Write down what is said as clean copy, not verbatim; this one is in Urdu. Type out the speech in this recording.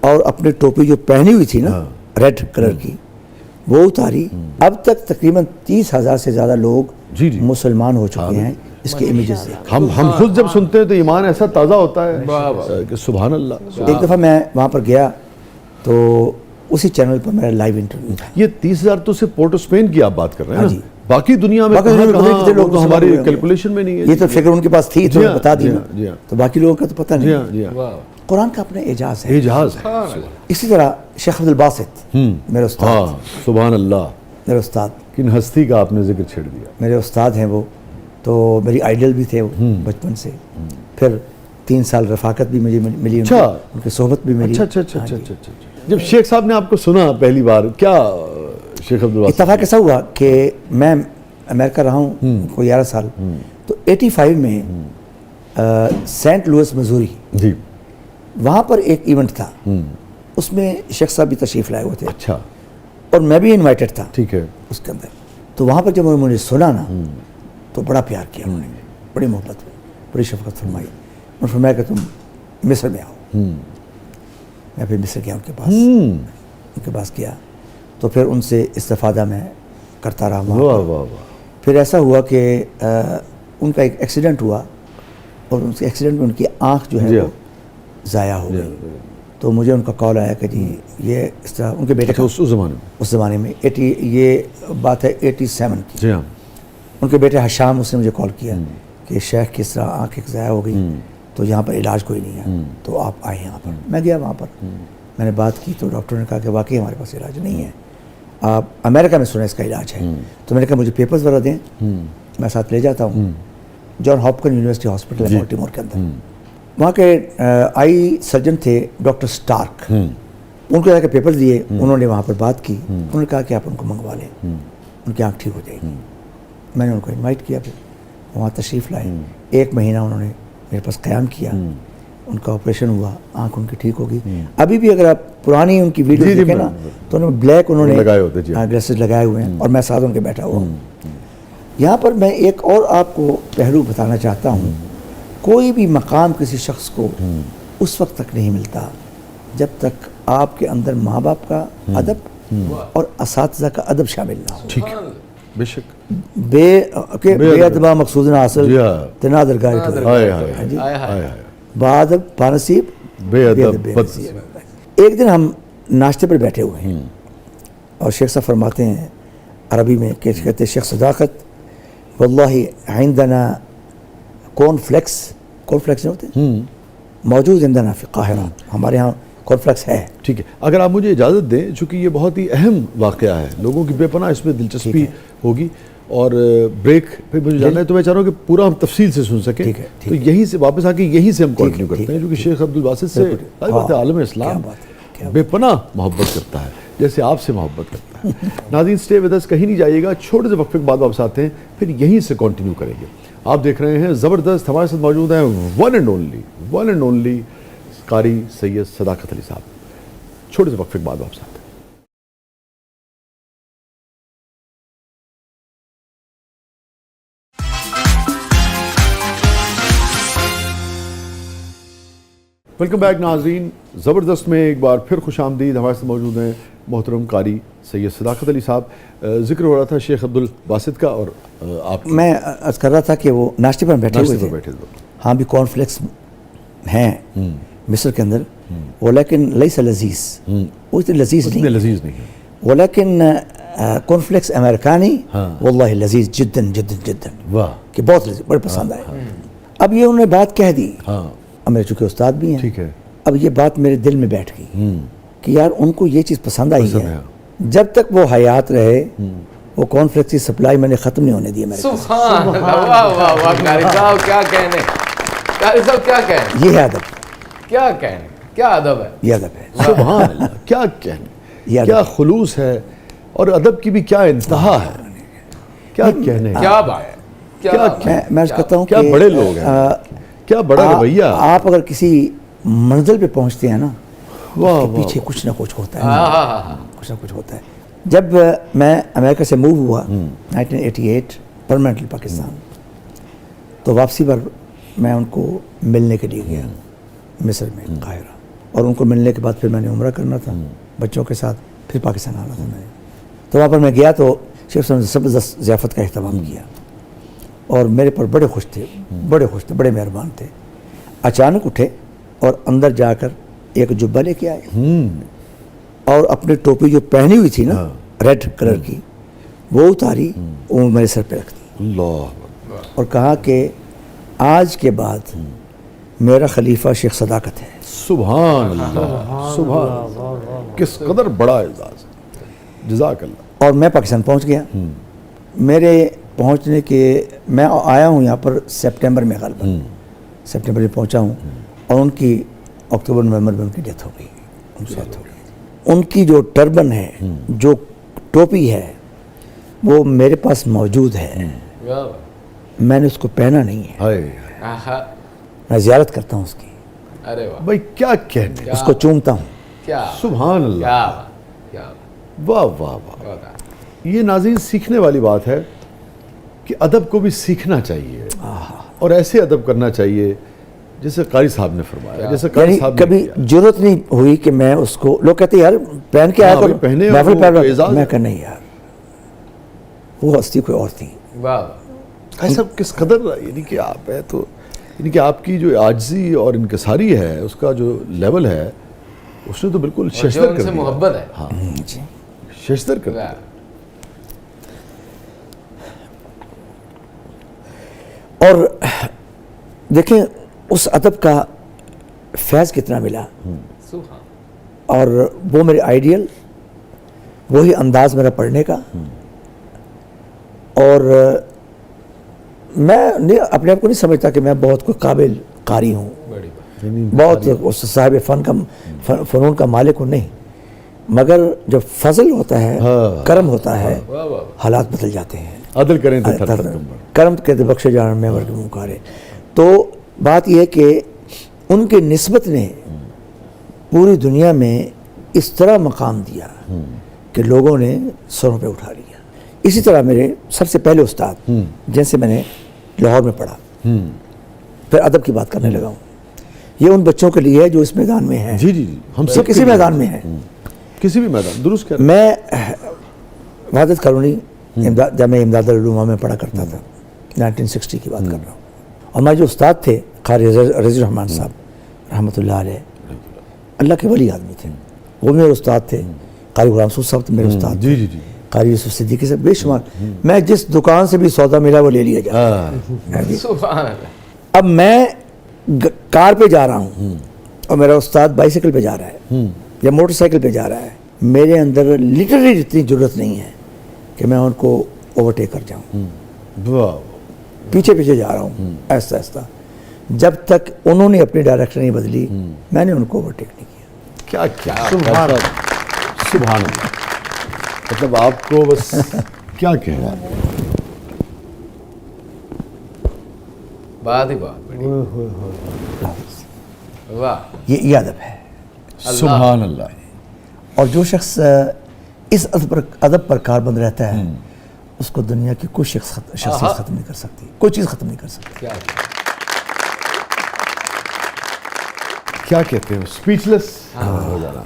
اور اپنی ٹوپی جو پہنی ہوئی تھی نا ریڈ کلر کی وہ اتاری. اب تک تقریباً 30,000 سے زیادہ لوگ مسلمان ہو چکے ہیں اس کے امیجز سے. ہم خود جب سنتے ہیں تو ایمان ایسا تازہ ہوتا ہے کہ سبحان اللہ. ایک دفعہ میں وہاں پر گیا تو اسی چینل پر میرا لائیو انٹرویو تھا. یہ 30,000 تو صرف پورٹ آف اسپین کی آپ بات کر رہے ہیں. جی. باقی دنیا میں کتنے لوگ تو ہماری کیلکولیشن میں نہیں ہے. یہ تو فکر ان کے پاس تھی تو بتا دی نا, تو باقی لوگوں کا تو پتہ نہیں. جی قرآن کا اپنا اعجاز ہے. اعجاز ہے. اسی طرح شیخ عبد الباسط میرے استاد, سبحان اللہ, میرے استاد, کن ہستی کا آپ نے ذکر چھیڑ دیا. میرے استاد ہیں وہ, تو میری آئیڈل بھی تھے وہ بچپن سے. پھر 3 سال رفاقت بھی مجھے ملی, ان کی صحبت بھی ملی. اچھا. جب شیخ صاحب نے آپ کو سنا پہلی بار, کیا شیخ عبد الباسط اتفاق ایسا ہوا کہ میں امریکہ رہا ہوں کوئی 11 سال, تو 85 میں سینٹ لوئس مزوری, جی, وہاں پر ایک ایونٹ تھا, اس میں شیخ صاحب بھی تشریف لائے ہوئے تھے. اچھا. اور میں بھی انوائٹڈ تھا. ٹھیک ہے. اس کے اندر تو وہاں پر جب انہوں نے مجھے سنا نا تو بڑا پیار کیا انہوں نے, بڑی محبت, بڑی شفقت فرمائی. انہوں نے فرمایا کہ تم مصر میں آؤ. میں پھر مصر گیا ان کے پاس گیا, تو پھر ان سے استفادہ میں کرتا رہا. واہ. پھر ایسا ہوا کہ ان کا ایک ایکسیڈنٹ ہوا, اور ان کے ایکسیڈنٹ میں ان کی آنکھ جو ہے وہ ضائع ہو گئی. تو مجھے ان کا کال آیا کہ جی یہ اس طرح ان کے بیٹے کا اس زمانے میں یہ بات ہے 87 کی. جی ہاں. ان کے بیٹے حشام, اس نے مجھے کال کیا کہ شیخ کس طرح آنکھ ایک ضائع ہو گئی, تو یہاں پر علاج کوئی نہیں ہے, تو آپ آئیں یہاں پر. میں گیا وہاں پر, میں نے بات کی تو ڈاکٹر نے کہا کہ واقعی ہمارے پاس علاج نہیں ہے, آپ امریکہ میں سنیں اس کا علاج ہے. تو میں نے کہا مجھے پیپرز وغیرہ دیں, میں ساتھ لے جاتا ہوں جان ہاپکن یونیورسٹی ہاسپٹل ہے بالٹیمور کے اندر. وہاں کے آئی سرجن تھے ڈاکٹر سٹارک, ان کو جا کے پیپرز دیے. انہوں نے وہاں پر بات کی, انہوں نے کہا کہ آپ ان کو منگوا لیں, ان کی آنکھ ٹھیک ہو جائے گی. میں نے ان کو انوائٹ کیا, پھر وہاں تشریف لائے. 1 مہینہ انہوں نے میرے پاس قیام کیا, ان کا آپریشن ہوا, آنکھ ان کی ٹھیک ہوگی. ابھی بھی اگر آپ پرانی ان کی ویڈیو دیکھیں نا تو انہوں نے بلیک گلاسز لگائے ہوئے ہیں, اور میں ساتھ ان کے بیٹھا ہوا ہوں. یہاں پر میں ایک اور آپ کو پہلو بتانا چاہتا ہوں. کوئی بھی مقام کسی شخص کو اس وقت تک نہیں ملتا جب تک آپ کے اندر ماں باپ کا ادب اور اساتذہ کا ادب شامل نہ ہو. ٹھیک ہے, بے شک. بے ادبا مقصود نہ حاصل تنا درگاہ بادب بانصیب بے ادب. ایک دن ہم ناشتے پر بیٹھے ہوئے ہیں, اور شیخ صاحب فرماتے ہیں عربی میں کہ کہتے ہیں شیخ صداقت واللہ عندنا کون فلیکس نہیں ہوتے موجود عندنا فی القاہرہ, ہمارے ہاں کون فلیکس ہے. ٹھیک ہے, اگر آپ مجھے اجازت دیں, چونکہ یہ بہت ہی اہم واقعہ ہے, لوگوں کی بے پناہ اس میں دلچسپی ہوگی, اور بریک پہ مجھے جانا ہے, تو میں چاہ رہا ہوں کہ پورا ہم تفصیل سے سن سکیں. تو یہیں سے واپس آ کے یہیں سے ہم کنٹینیو کرتے ہیں, کیونکہ شیخ عبد الباسط سے عالم اسلام بے پناہ محبت کرتا ہے, جیسے آپ سے محبت کرتا ہے. ناظرین اسٹے ود اس, کہیں نہیں جائیے گا, چھوٹے سے وقفے کے بعد واپس آتے ہیں, پھر یہیں سے کنٹینیو کریں گے. آپ دیکھ رہے ہیں زبردست, ہمارے ساتھ موجود ہیں ون اینڈ اونلی قاری سید صداقت علی صاحب. چھوٹے سے وقفے کے بعد واپس آتے ہیں. ویلکم بیک ناظرین, زبردست میں ایک بار پھر خوش آمدید. ہمارے ساتھ موجود ہیں محترم قاری سید صداقت علی صاحب. ذکر ہو رہا تھا شیخ عبد الباسط کا, اور آپ میں عرض کر رہا تھا کہ وہ ناشتے پر بیٹھے ہوئے تھے. ہاں بھی کارن فلیکس ہیں مصر کے اندر, ولیکن لیس لذیذ, وہ اتنے لذیذ نہیں ہے, ولیکن کارن فلیکس امریکانی واللہ لذیذ جداً جداً جداً, کہ بہت لذیذ, بڑے پسند آئے. اب یہ انہوں نے بات کہہ دی, اب میرے چونکہ استاد بھی ہیں, ٹھیک ہے, اب یہ بات میرے دل میں بیٹھ گئی کہ یار ان کو یہ چیز پسند آئی ہے. جب تک وہ حیات رہے وہ کارن فلیکس کی سپلائی میں نے ختم نہیں ہونے دی. سبحان اللہ, واہ واہ واہ, قاری صاحب کیا کہنے, قاری صاحب کیا کہنے, یہ ہے ادب, کیا کہنے, کیا ادب ہے, یہ ادب ہے. سبحان اللہ, کیا کہنے, کیا خلوص ہے, اور ادب کی بھی کیا انتہا ہے, کیا کہنے, کیا بات, میں کہتا ہوں کیا بڑے لوگ ہیں, کیا بڑا رویہ. آپ اگر کسی منزل پہ پہنچتے ہیں نا, اس کے پیچھے کچھ نہ کچھ ہوتا ہے, کچھ نہ کچھ ہوتا ہے. جب میں امریکہ سے موو ہوا 1988 پرماننٹلی پاکستان, تو واپسی پر میں ان کو ملنے کے لیے گیا مصر میں قاہرہ, اور ان کو ملنے کے بعد پھر میں نے عمرہ کرنا تھا بچوں کے ساتھ، پھر پاکستان آنا تھا میں نے. تو وہاں پر میں گیا تو شیخ صاحب نے زبردست ضیافت کا اہتمام کیا اور میرے پر بڑے خوش تھے، بڑے مہربان تھے. اچانک اٹھے اور اندر جا کر ایک جبہ لے کے آئے اور اپنی ٹوپی جو پہنی ہوئی تھی نا ریڈ کلر کی وہ اتاری، وہ میرے سر پہ رکھ دی اللہ اور کہا کہ آج کے بعد میرا خلیفہ شیخ صداقت ہے. سبحان اللہ، سبحان اللہ، کس قدر بڑا اعزاز، جزاک اللہ. اور میں پاکستان پہنچ گیا. میرے پہنچنے کے میں آیا ہوں یہاں پر سپٹمبر میں، غالباً سپٹمبر میں پہنچا ہوں اور ان کی اکتوبر نومبر میں ان کی ڈیتھ ہو گئی. ان کی جو ٹربن ہے، جو ٹوپی ہے، وہ میرے پاس موجود ہے. میں نے اس کو پہنا نہیں ہے، ہائے میں زیارت کرتا ہوں اس کی، ارے واہ، بھائی کیا کہنے، اس کو چومتا ہوں. کیا سبحان اللہ، کیا واہ واہ واہ. یہ ناظرین سیکھنے والی بات ہے کہ ادب کو بھی سیکھنا چاہیے اور ایسے ادب کرنا چاہیے جیسے قاری صاحب نے فرمایا، جیسے قاری یعنی صاحب نے کبھی کیا. ضرورت نہیں ہوئی کہ میں اس کو، لوگ کہتے ہیں یار پہن کے آیا ہاں تو بھائی پہنے محفل وہ پہن رہا. اعزاز میں ہے. کہا نہیں یار، وہ ہستی کوئی اور تھی. واہ، ایسا کس قدر، یعنی کہ آپ ہے تو، یعنی کہ آپ کی جو عاجزی اور انکساری ہے اس کا جو لیول ہے اس نے تو بالکل جو ششدر ان کر سے دیا. محبت ہے. ہاں جی. ششدر کر دیا. اور دیکھیں اس ادب کا فیض کتنا ملا، سبحان، اور وہ میرے آئیڈیل، وہی انداز میرا پڑھنے کا. اور میں اپنے آپ کو نہیں سمجھتا کہ میں بہت کوئی قابل قاری ہوں، بڑی بات. بہت اس صاحب فن کا فنون کا مالک ہوں، نہیں. مگر جب فضل ہوتا ہے، کرم ہوتا ہے، واہ واہ، حالات بدل جاتے ہیں. عدل کریں تو تھر تھر کمبر. کرم کہتے بخشے جان میں ورگ مکارے. تو بات یہ ہے کہ ان کی نسبت نے پوری دنیا میں اس طرح مقام دیا کہ لوگوں نے سروں پہ اٹھا لیا. اسی طرح میرے سب سے پہلے استاد جن سے میں نے لاہور میں پڑھا، پھر ادب کی بات کرنے لگا ہوں، یہ ان بچوں کے لیے ہے جو اس میدان میں ہیں. جی جی جی، ہم یہ سب کسی میدان میں ہیں. کسی بھی میدان، درست کہہ رہے میں وحدت کالونی جامعہ امداد العلوم میں پڑھا کرتا تھا، 1960 کی بات کر رہا ہوں. اور ہمارے جو استاد تھے قاری رضی الرحمان صاحب رحمۃ اللہ علیہ، اللہ کے ولی آدمی تھے، وہ میرے استاد تھے. قاری غلام سود صاحب میرے استاد جی جی جی. قاری یوسف صدیقی سے بے شمار. میں جس دکان سے بھی سودا ملا وہ لے لیا جاتا. سبحان اللہ. اب میں کار پہ جا رہا ہوں اور میرا استاد بائیسیکل پہ جا رہا ہے یا موٹر سائیکل پہ جا رہا ہے، میرے اندر لٹرلی اتنی ضرورت نہیں ہے کہ میں ان کو اوورٹیک کر جاؤں. واہ، پیچھے پیچھے جا رہا ہوں آہستہ آہستہ. جب تک انہوں نے اپنی ڈائریکشن نہیں بدلی میں نے ان کو اوورٹیک نہیں کیا. کیا سبحان اللہ. مطلب آپ کو بس کیا کہنا، بات ہی بات بڑی. واہ، یہ ادب ہے. سبحان اللہ. اور جو شخص اس ادب پر کاربند رہتا ہے اس کو دنیا کی کوئی شخصیت ختم نہیں کر سکتی، کوئی چیز ختم نہیں کر سکتی. کیا کہتے ہیں اسپیچ لیس ہو جانا.